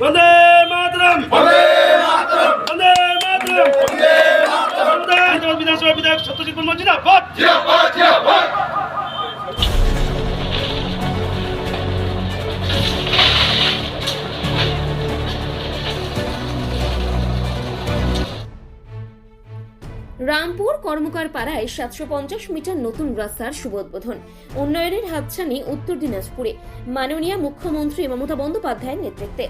বন্দে মাতরম, বন্দে মাতরম, বন্দে মাতরম, বন্দে মাতরম। বিধানসভা বিধায়ক সত্যজিৎ বর্মন জিন্দাবাদ, জিন্দাবাদ, জিন্দাবাদ। রামপুর কর্মকার পাড়ায় 750 মিটার নতুন রাস্তার শুভ উদ্বোধন। উন্নয়নের হাতছানি উত্তর দিনাজপুরে মাননীয় মুখ্যমন্ত্রী মমতা বন্দ্যোপাধ্যায়ের নেতৃত্বে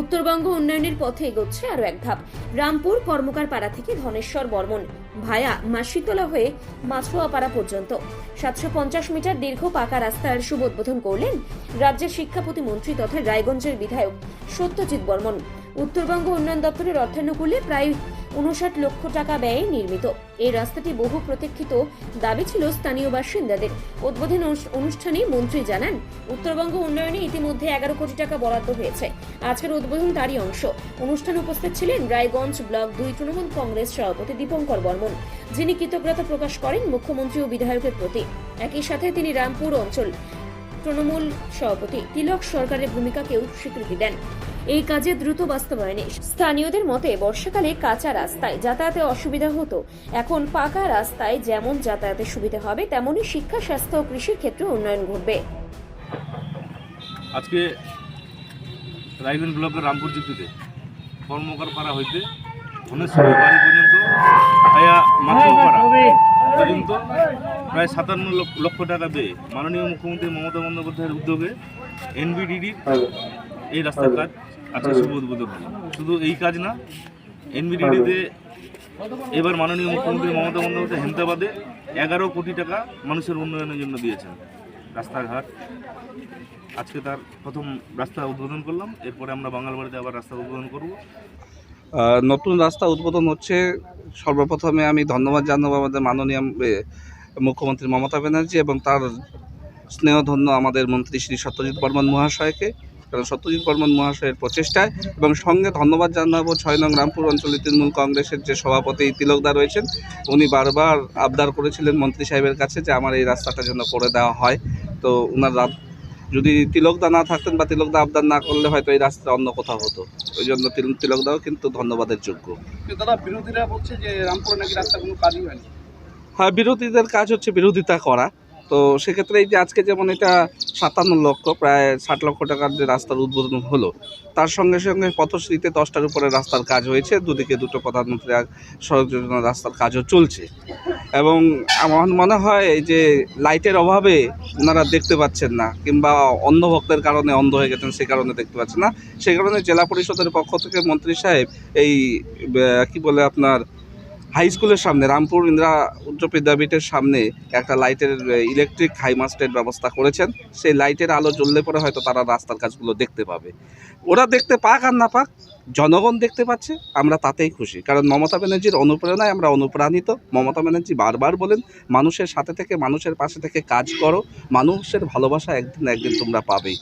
উত্তরবঙ্গ উন্নয়নের পথে এগোচ্ছে আরো এক ধাপ। রামপুর কর্মকার পাড়া থেকে ধনেশ্বর বর্মন ভায়া মাসিতলা হয়ে মাছুয়াপাড়া পর্যন্ত 750 মিটার দীর্ঘ পাকা রাস্তার শুভ উদ্বোধন করলেন রাজ্যের শিক্ষা প্রতিমন্ত্রী তথা রায়গঞ্জের বিধায়ক সত্যজিৎ বর্মন। উত্তরবঙ্গ উন্নয়ন দপ্তরের অর্থানুকূল্যে প্রায় 59 লক্ষ টাকা ব্যয়ে নির্মিত এই রাস্তাটি বহু প্রতীক্ষিত দাবি ছিল স্থানীয় বাসিন্দাদের। উদ্বোধন অনুষ্ঠানে মন্ত্রী জানান, উত্তরবঙ্গ উন্নয়নে ইতিমধ্যে 11 কোটি টাকা বরাদ্দ হয়েছে। আজকের উদ্বোধন তারই অংশ। অনুষ্ঠানে উপস্থিত ছিলেন রায়গঞ্জ ব্লক 2 তৃণমূল কংগ্রেস সভাপতি দীপঙ্কর বর্মন, যিনি কৃতজ্ঞতা প্রকাশ করেন মুখ্যমন্ত্রী ও বিধায়কের প্রতি। একই সাথে তিনি রামপুর অঞ্চল তৃণমূল সভাপতি তিলক সরকারের ভূমিকাকেও স্বীকৃতি দেন। এই কাজে দ্রুত বাস্তবায়নে স্থানীয়দের মতে বর্ষাকালে কাঁচা রাস্তায় যাতায়াতে অসুবিধা হতো, এখন পাকা রাস্তায় যেমন যাতায়াতে সুবিধা হবে তেমনি শিক্ষা, স্বাস্থ্য ও কৃষির ক্ষেত্রে উন্নয়ন ঘটবে। আজকে রায়গঞ্জ ব্লকের রামপুর জিপিতে কর্মকার পাড়া হইতে ধনেশ্বর বাড়ি পর্যন্ত ভায়া মাছুয়াপাড়া পর্যন্ত প্রায় 57 লক্ষ টাকা ব্যয়ে মাননীয় মুখ্যমন্ত্রী মমতা বন্দ্যোপাধ্যায়ের উদ্যোগে এনবিডিডির এই রাস্তার কাজ আজকে শুভ উদ্বোধন হল। শুধু এই কাজ না, এনবিডিডিতে এবার মাননীয় মুখ্যমন্ত্রী মমতা বন্দ্যোপাধ্যায় হেমতাবাদে 11 কোটি টাকা মানুষের উন্নয়নের জন্য দিয়েছেন। রাস্তাঘাট আজকে তার প্রথম রাস্তা উদ্বোধন করলাম, এরপরে আমরা বাঙালবাড়িতে আবার রাস্তা উদ্বোধন করব। নতুন রাস্তা উদ্বোধন হচ্ছে। সর্বপ্রথমে আমি ধন্যবাদ জানাবো আমাদের মাননীয় মুখ্যমন্ত্রী মমতা ব্যানার্জি এবং তার স্নেহধন্য আমাদের মন্ত্রী শ্রী সত্যজিৎ বর্মন মহাশয়কে, কারণ সত্যজিৎ বর্মন মহাশয়ের প্রচেষ্টায়, এবং সঙ্গে ধন্যবাদ জানাবো 6 নং রামপুর অঞ্চলের তৃণমূল কংগ্রেসের যে সভাপতি তিলকদা রয়েছেন। উনি বারবার আবদার করেছিলেন মন্ত্রী সাহেবের কাছে যে আমার এই রাস্তাটা যেন করে দেওয়া হয়। তো ওনার যদি তিলকদা না থাকতেন বা তিলকদা আবদার না করলে হয়তো এই রাস্তা অন্য কোথাও হতো। ওই জন্য তিলকদাও কিন্তু ধন্যবাদের যোগ্য। দাদা, বিরোধীরা বলছে যে রামপুরে নাকি রাস্তা কোনো কাজই হয়নি। হ্যাঁ, বিরোধীদের কাজ হচ্ছে বিরোধিতা করা। তো সেক্ষেত্রে এই যে আজকে যেমন এটা 57 লক্ষ, প্রায় 60 লক্ষ টাকার যে রাস্তার উদ্বোধন হলো, তার সঙ্গে সঙ্গে পথশ্রীতে 10টার উপরে রাস্তার কাজ হয়েছে। দুদিকে দুটো প্রধানমন্ত্রী সড়ক যোজনা রাস্তার কাজও চলছে। এবং আমার মনে হয় এই যে লাইটের অভাবে ওনারা দেখতে পাচ্ছেন না, কিংবা অন্ধ ভক্তের কারণে অন্ধ হয়ে গেছেন, সে কারণে দেখতে পাচ্ছেন না। সেই কারণে জেলা পরিষদের পক্ষ থেকে মন্ত্রী সাহেব এই কি বলে আপনার হাই স্কুলের সামনে, রামপুর ইন্দিরা উচ্চ বিদ্যাপীঠের সামনে একটা লাইটের ইলেকট্রিক হাইমাস্টের ব্যবস্থা করেছেন। সেই লাইটের আলো জ্বললে পরে হয়তো তারা রাস্তার কাজগুলো দেখতে পাবে। ওরা দেখতে পাক আর না পাক, জনগণ দেখতে পাচ্ছে, আমরা তাতেই খুশি। কারণ মমতা ব্যানার্জির অনুপ্রেরণায় আমরা অনুপ্রাণিত। মমতা ব্যানার্জি বারবার বলেন, মানুষের সাথে থেকে, মানুষের পাশে থেকে কাজ করো, মানুষের ভালোবাসা একদিন না একদিন তোমরা পাবেই।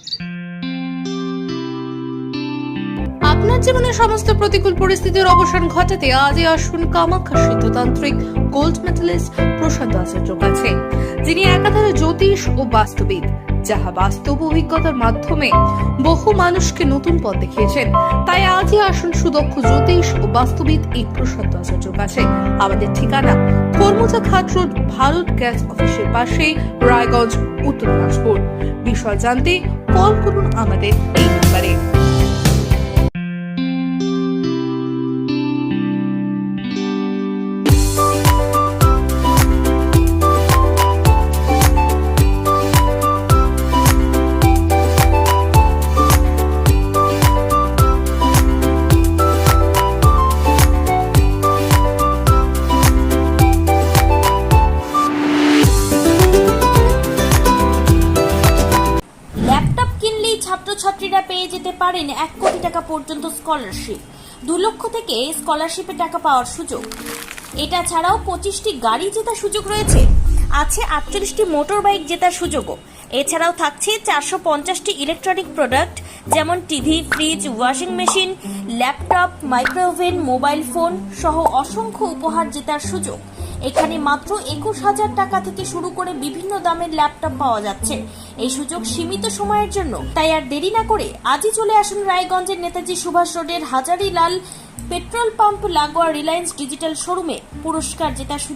আপনার জীবনের সমস্ত প্রতিকূল পরিস্থিতির অবসান ঘটাতে আজই আসুন কামাখ্যা সিদ্ধতান্ত্রিক গোল্ড মেডেলিস্ট প্রশান্ত আচার্যের কাছে, যিনি একাধারে জ্যোতিষ ও বাস্তুবিদ, যাহা বাস্তব অভিজ্ঞতার মাধ্যমে বহু মানুষকে নতুন পথ দেখিয়েছেন। তাই আজই আসুন সুদক্ষ জ্যোতিষ ও বাস্তুবিদ এই প্রশান্ত আচার্যের কাছে। আমাদের ঠিকানা কর্মজা ঘাট রোড, ভারত গ্যাস অফিসের পাশে, রায়গঞ্জ, উত্তর দিনাজপুর। বিষয় জানতে কল করুন আমাদের এই নম্বরে। ছাত্রছাত্রীরা পেয়ে যেতে পারেন 1 কোটি টাকা পর্যন্ত স্কলারশিপ, 2 লক্ষ থেকে স্কলারশিপের টাকা পাওয়ার সুযোগ। এটা ছাড়াও 25টি গাড়ি জেতার সুযোগ রয়েছে, আছে 48টি মোটর বাইক জেতার সুযোগও। এছাড়াও থাকছে 450টি ইলেকট্রনিক প্রোডাক্ট, যেমন TV, fridge, washing machine, laptop, micro oven, mobile phone সহ অসংখ্য উপহার জেতার সুযোগ। এখানে মাত্র 21,000 টাকা থেকে শুরু করে বিভিন্ন দামের ল্যাপটপ পাওয়া যাচ্ছে। এই সুযোগ সীমিত সময়ের জন্য, তাই আর দেরি না করে আজই চলে আসুন রায়গঞ্জের নেতাজি সুভাষ রোডের হাজারিলাল পেট্রোল পাম্প লাগোয়া রিলায়েন্স ডিজিটাল শোরুমে পুরস্কার জেতার সুযোগ